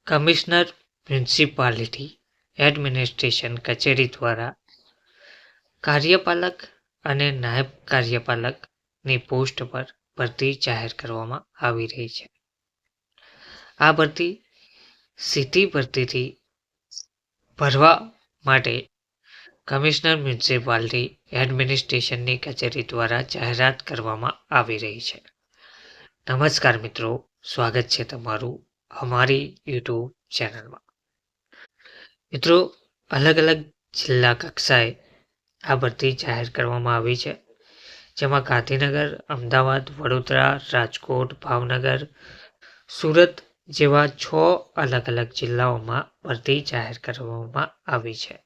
Commissioner municipality administration કચેરી દ્વારા કાર્યપાલક અને નાયબ કાર્યપાલકની પોસ્ટ પર ભરતી જાહેર કરવામાં આવી રહી છે. આ ભરતી સીધી ભરતીથી ભરવા માટે કમિશનર મ્યુનિસિપાલિટી એડમિનિસ્ટ્રેશનની કચેરી દ્વારા જાહેરાત કરવામાં આવી રહી છે. નમસ્કાર મિત્રો, સ્વાગત છે તમારું અમારી યુટ્યુબ ચેનલમાં. મિત્રો, અલગ અલગ જિલ્લા કક્ષાએ આ ભરતી જાહેર કરવામાં આવી છે, જેમાં ગાંધીનગર, અમદાવાદ, વડોદરા, રાજકોટ, ભાવનગર, સુરત જેવા 6 અલગ અલગ જિલ્લાઓમાં ભરતી જાહેર કરવામાં આવી છે.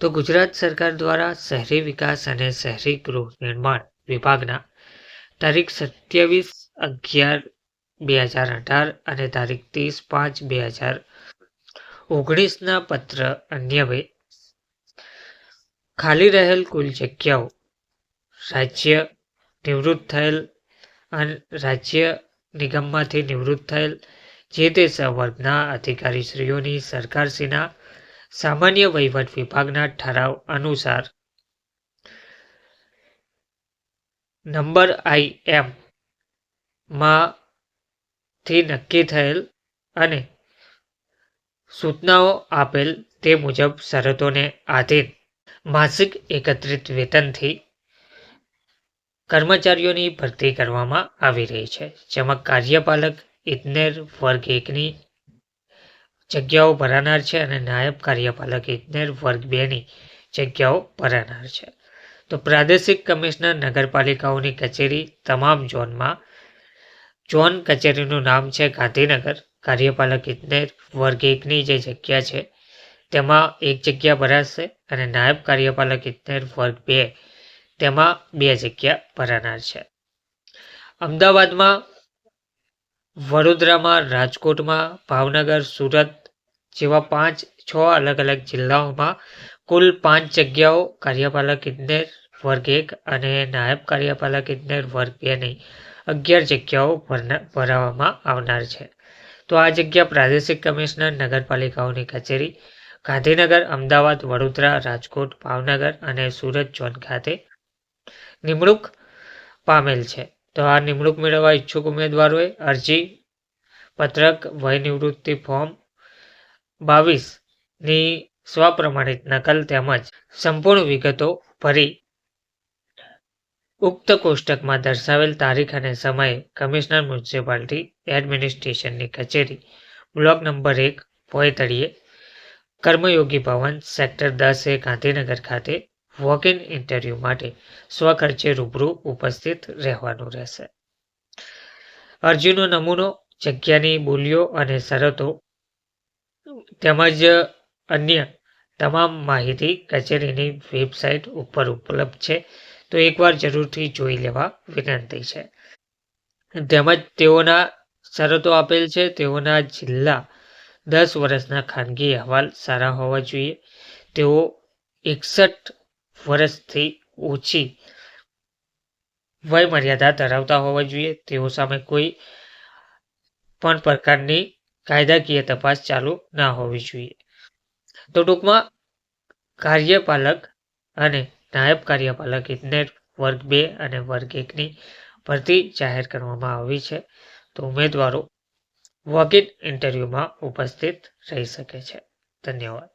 તો ગુજરાત સરકાર દ્વારા શહેરી વિકાસ અને શહેરી ગૃહ નિર્માણ વિભાગના તારીખ 27/11/2018 અને તારીખ 30/5/2019 પત્ર અન્વયે ખાલી રહેલ કુલ જગ્યાઓ રાજ્ય નિવૃત્ત થયેલ અને રાજ્ય નિગમમાંથી નિવૃત્ત થયેલ જે તે વર્ગના અધિકારીશ્રીઓની સરકારશ્રીના સામાન્ય વહીવટ વિભાગના ઠરાવ અનુસાર નંબર IM માંથી નક્કી થયેલ અને સૂચનાઓ આપેલ તે મુજબ શરતોને આધીન માસિક એકત્રિત વેતનથી કર્મચારીઓની ભરતી કરવામાં આવી રહી છે, જેમાં કાર્યપાલક ઇજનેર વર્ગ 1ની જગ્યાઓ ભરાનાર છે અને નાયબ કાર્યપાલક ઇજનેર વર્ગ 2ની જગ્યાઓ ભરાનાર છે. તો પ્રાદેશિક કમિશનર નગરપાલિકાઓની કચેરી તમામ ઝોનમાં ઝોન કચેરીનું નામ છે ગાંધીનગર. કાર્યપાલક ઇજનેર વર્ગ 1ની જે જગ્યા છે તેમાં 1 જગ્યા ભરાશે અને નાયબ કાર્યપાલક ઇજનેર વર્ગ 2 તેમાં 2 જગ્યા ભરાનાર છે. અમદાવાદમાં, વડોદરામાં, રાજકોટમાં, ભાવનગર, સુરત જેવા 5-6 અલગ અલગ જિલ્લાઓમાં કુલ 5 જગ્યાઓ કાર્યપાલક ઇજનેર વર્ગ 1 અને નાયબ કાર્યપાલક ઇજનેર વર્ગ 2ની 11 જગ્યાઓ ભરવામાં આવનાર છે. તો આ જગ્યા પ્રાદેશિક કમિશનર નગરપાલિકાઓની કચેરી ગાંધીનગર, અમદાવાદ, વડોદરા, રાજકોટ, ભાવનગર અને સુરત ઝોન ખાતે નિમણૂક પામેલ છે. તો આ નિમણૂક મેળવવા ઈચ્છુક ઉમેદવારોએ અરજી પત્રક, વય નિવૃત્તિ ફોર્મ 22ની સ્વપ્રમાણિત નકલ તેમજ સંપૂર્ણ વિગતો ભરી ઉક્ત કોષ્ટકમાં દર્શાવેલ તારીખ અને સમયે કમિશનર મ્યુનિસિપાલિટી એડમિનિસ્ટ્રેશનની કચેરી, બ્લોક નંબર 1, ભોયતળિયે, કર્મયોગી ભવન, સેક્ટર 10A, ગાંધીનગર ખાતે વોક-ઇન ઇન્ટરવ્યૂ માટે સ્વખર્ચે રૂબરૂ ઉપસ્થિત રહેવાનું રહેશે. અરજીનો નમૂનો, જગ્યાની બોલીઓ અને શરતો તેમજ અન્ય તમામ માહિતી કચેરીની વેબસાઇટ ઉપર ઉપલબ્ધ છે, તો એકવાર જરૂરથી જોઈ લેવા વિનંતી છે. તેમજ તેઓના શરતો આપેલ છે. તેઓના જિલ્લા 10 વર્ષના ખાનગી અહેવાલ સારા હોવા જોઈએ. તેઓ 61 વર્ષથી ઓછી વય મર્યાદા ધરાવતા હોવા જોઈએ. તેઓ સામે કોઈ પણ પ્રકારની કાયદાકીય તપાસ ચાલુ ના હોવી જોઈએ. તો ટૂંકમાં કાર્યપાલક અને નાયબ કાર્યપાલક ઇજનેર વર્ગ 2 અને વર્ગ 1ની ભરતી જાહેર કરવામાં આવી છે. તો ઉમેદવારો વોક-ઇન ઇન્ટરવ્યૂમાં ઉપસ્થિત રહી શકે છે. ધન્યવાદ.